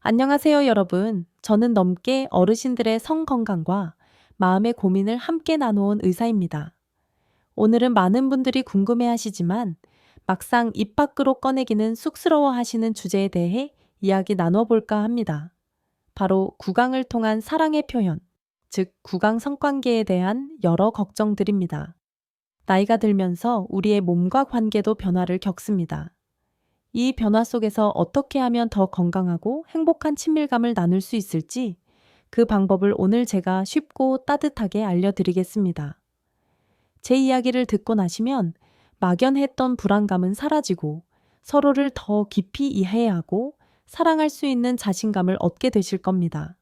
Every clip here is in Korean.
안녕하세요, 여러분. 저는 넘게 어르신들의 성 건강과 마음의 고민을 함께 나누어온 의사입니다. 오늘은 많은 분들이 궁금해 하시지만 막상 입 밖으로 꺼내기는 쑥스러워 하시는 주제에 대해 이야기 나눠 볼까 합니다. 바로 구강을 통한 사랑의 표현, 즉 구강 성관계에 대한 여러 걱정들입니다. 나이가 들면서 우리의 몸과 관계도 변화를 겪습니다. 이 변화 속에서 어떻게 하면 더 건강하고 행복한 친밀감을 나눌 수 있을지 그 방법을 오늘 제가 쉽고 따뜻하게 알려드리겠습니다. 제 이야기를 듣고 나시면 막연했던 불안감은 사라지고 서로를 더 깊이 이해하고 사랑할 수 있는 자신감을 얻게 되실 겁니다.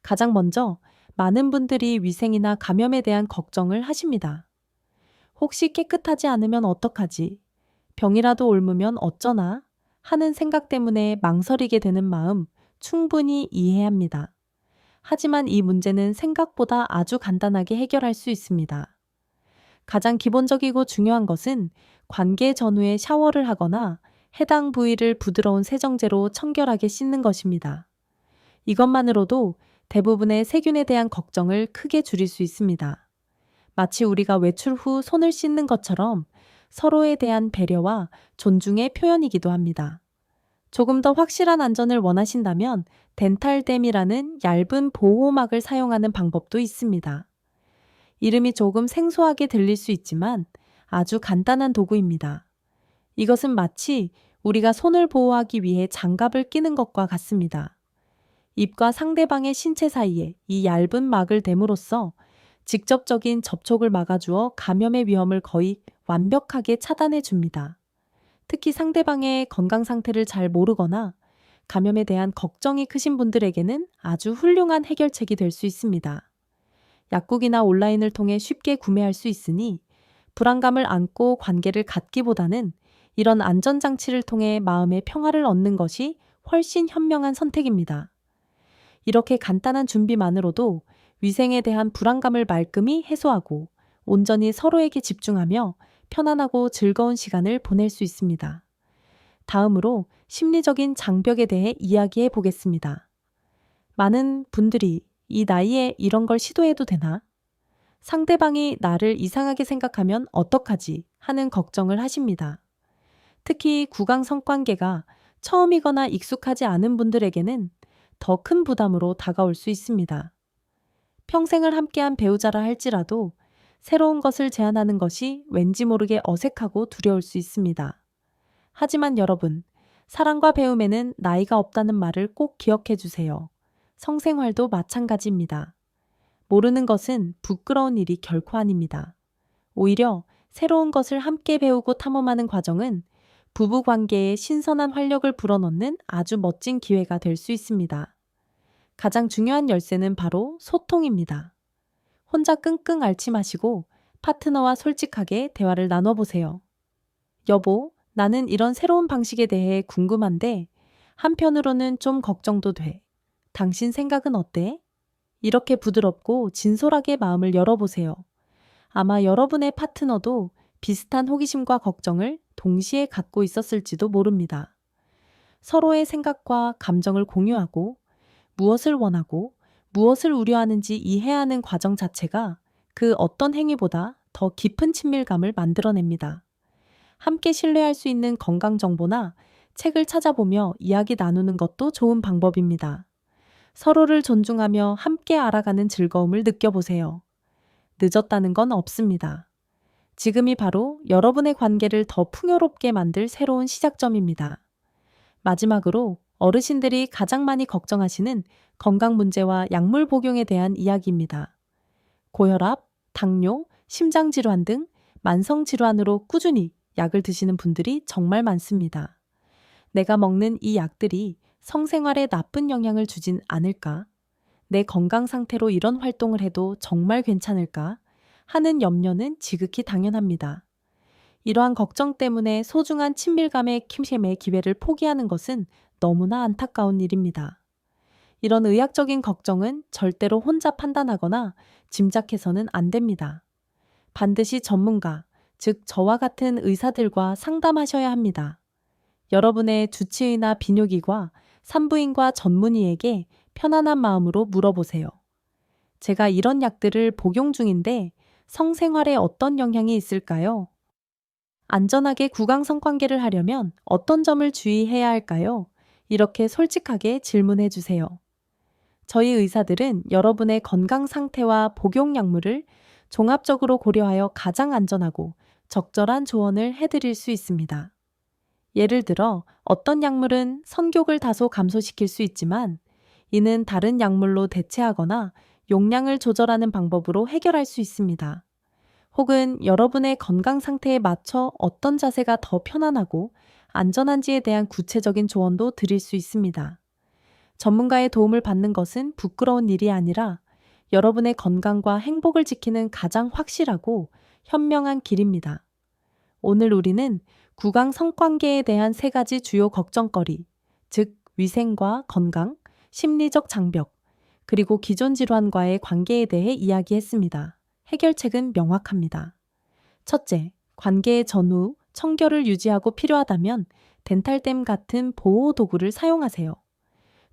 가장 먼저 많은 분들이 위생이나 감염에 대한 걱정을 하십니다. 혹시 깨끗하지 않으면 어떡하지? 병이라도 옮으면 어쩌나? 하는 생각 때문에 망설이게 되는 마음 충분히 이해합니다. 하지만 이 문제는 생각보다 아주 간단하게 해결할 수 있습니다. 가장 기본적이고 중요한 것은 관계 전후에 샤워를 하거나 해당 부위를 부드러운 세정제로 청결하게 씻는 것입니다. 이것만으로도 대부분의 세균에 대한 걱정을 크게 줄일 수 있습니다. 마치 우리가 외출 후 손을 씻는 것처럼 서로에 대한 배려와 존중의 표현이기도 합니다. 조금 더 확실한 안전을 원하신다면 덴탈댐이라는 얇은 보호막을 사용하는 방법도 있습니다. 이름이 조금 생소하게 들릴 수 있지만 아주 간단한 도구입니다. 이것은 마치 우리가 손을 보호하기 위해 장갑을 끼는 것과 같습니다. 입과 상대방의 신체 사이에 이 얇은 막을 댐으로써 직접적인 접촉을 막아주어 감염의 위험을 거의 완벽하게 차단해 줍니다. 특히 상대방의 건강 상태를 잘 모르거나 감염에 대한 걱정이 크신 분들에게는 아주 훌륭한 해결책이 될 수 있습니다. 약국이나 온라인을 통해 쉽게 구매할 수 있으니 불안감을 안고 관계를 갖기보다는 이런 안전장치를 통해 마음의 평화를 얻는 것이 훨씬 현명한 선택입니다. 이렇게 간단한 준비만으로도 위생에 대한 불안감을 말끔히 해소하고 온전히 서로에게 집중하며 편안하고 즐거운 시간을 보낼 수 있습니다. 다음으로 심리적인 장벽에 대해 이야기해 보겠습니다. 많은 분들이 이 나이에 이런 걸 시도해도 되나? 상대방이 나를 이상하게 생각하면 어떡하지? 하는 걱정을 하십니다. 특히 구강 성관계가 처음이거나 익숙하지 않은 분들에게는 더 큰 부담으로 다가올 수 있습니다. 평생을 함께한 배우자라 할지라도 새로운 것을 제안하는 것이 왠지 모르게 어색하고 두려울 수 있습니다. 하지만 여러분, 사랑과 배움에는 나이가 없다는 말을 꼭 기억해 주세요. 성생활도 마찬가지입니다. 모르는 것은 부끄러운 일이 결코 아닙니다. 오히려 새로운 것을 함께 배우고 탐험하는 과정은 부부 관계에 신선한 활력을 불어넣는 아주 멋진 기회가 될 수 있습니다. 가장 중요한 열쇠는 바로 소통입니다. 혼자 끙끙 앓지 마시고 파트너와 솔직하게 대화를 나눠보세요. 여보, 나는 이런 새로운 방식에 대해 궁금한데 한편으로는 좀 걱정도 돼. 당신 생각은 어때? 이렇게 부드럽고 진솔하게 마음을 열어보세요. 아마 여러분의 파트너도 비슷한 호기심과 걱정을 동시에 갖고 있었을지도 모릅니다. 서로의 생각과 감정을 공유하고 무엇을 원하고 무엇을 우려하는지 이해하는 과정 자체가 그 어떤 행위보다 더 깊은 친밀감을 만들어냅니다. 함께 신뢰할 수 있는 건강 정보나 책을 찾아보며 이야기 나누는 것도 좋은 방법입니다. 서로를 존중하며 함께 알아가는 즐거움을 느껴보세요. 늦었다는 건 없습니다. 지금이 바로 여러분의 관계를 더 풍요롭게 만들 새로운 시작점입니다. 마지막으로 어르신들이 가장 많이 걱정하시는 건강 문제와 약물 복용에 대한 이야기입니다. 고혈압, 당뇨, 심장질환 등 만성질환으로 꾸준히 약을 드시는 분들이 정말 많습니다. 내가 먹는 이 약들이 성생활에 나쁜 영향을 주진 않을까? 내 건강 상태로 이런 활동을 해도 정말 괜찮을까? 하는 염려는 지극히 당연합니다. 이러한 걱정 때문에 소중한 친밀감의 킴심의 기회를 포기하는 것은 너무나 안타까운 일입니다. 이런 의학적인 걱정은 절대로 혼자 판단하거나 짐작해서는 안 됩니다. 반드시 전문가, 즉 저와 같은 의사들과 상담하셔야 합니다. 여러분의 주치의나 비뇨기과 산부인과 전문의에게 편안한 마음으로 물어보세요. 제가 이런 약들을 복용 중인데 성생활에 어떤 영향이 있을까요? 안전하게 구강 성관계를 하려면 어떤 점을 주의해야 할까요? 이렇게 솔직하게 질문해 주세요. 저희 의사들은 여러분의 건강 상태와 복용 약물을 종합적으로 고려하여 가장 안전하고 적절한 조언을 해드릴 수 있습니다. 예를 들어 어떤 약물은 선격을 다소 감소시킬 수 있지만 이는 다른 약물로 대체하거나 용량을 조절하는 방법으로 해결할 수 있습니다. 혹은 여러분의 건강 상태에 맞춰 어떤 자세가 더 편안하고 안전한지에 대한 구체적인 조언도 드릴 수 있습니다. 전문가의 도움을 받는 것은 부끄러운 일이 아니라 여러분의 건강과 행복을 지키는 가장 확실하고 현명한 길입니다. 오늘 우리는 구강 성관계에 대한 세 가지 주요 걱정거리, 즉 위생과 건강, 심리적 장벽, 그리고 기존 질환과의 관계에 대해 이야기했습니다. 해결책은 명확합니다. 첫째, 관계의 전후 청결을 유지하고 필요하다면 덴탈댐 같은 보호 도구를 사용하세요.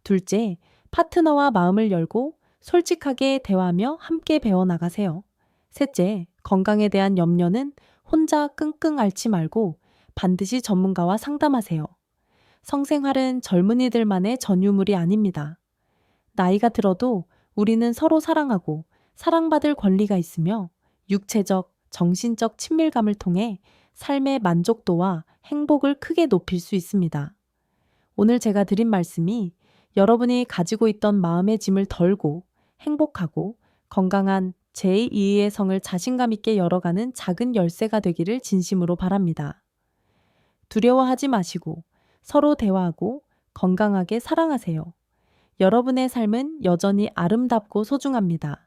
둘째, 파트너와 마음을 열고 솔직하게 대화하며 함께 배워나가세요. 셋째, 건강에 대한 염려는 혼자 끙끙 앓지 말고 반드시 전문가와 상담하세요. 성생활은 젊은이들만의 전유물이 아닙니다. 나이가 들어도 우리는 서로 사랑하고 사랑받을 권리가 있으며 육체적, 정신적 친밀감을 통해 삶의 만족도와 행복을 크게 높일 수 있습니다. 오늘 제가 드린 말씀이 여러분이 가지고 있던 마음의 짐을 덜고 행복하고 건강한 제2의 성을 자신감 있게 열어가는 작은 열쇠가 되기를 진심으로 바랍니다. 두려워하지 마시고 서로 대화하고 건강하게 사랑하세요. 여러분의 삶은 여전히 아름답고 소중합니다.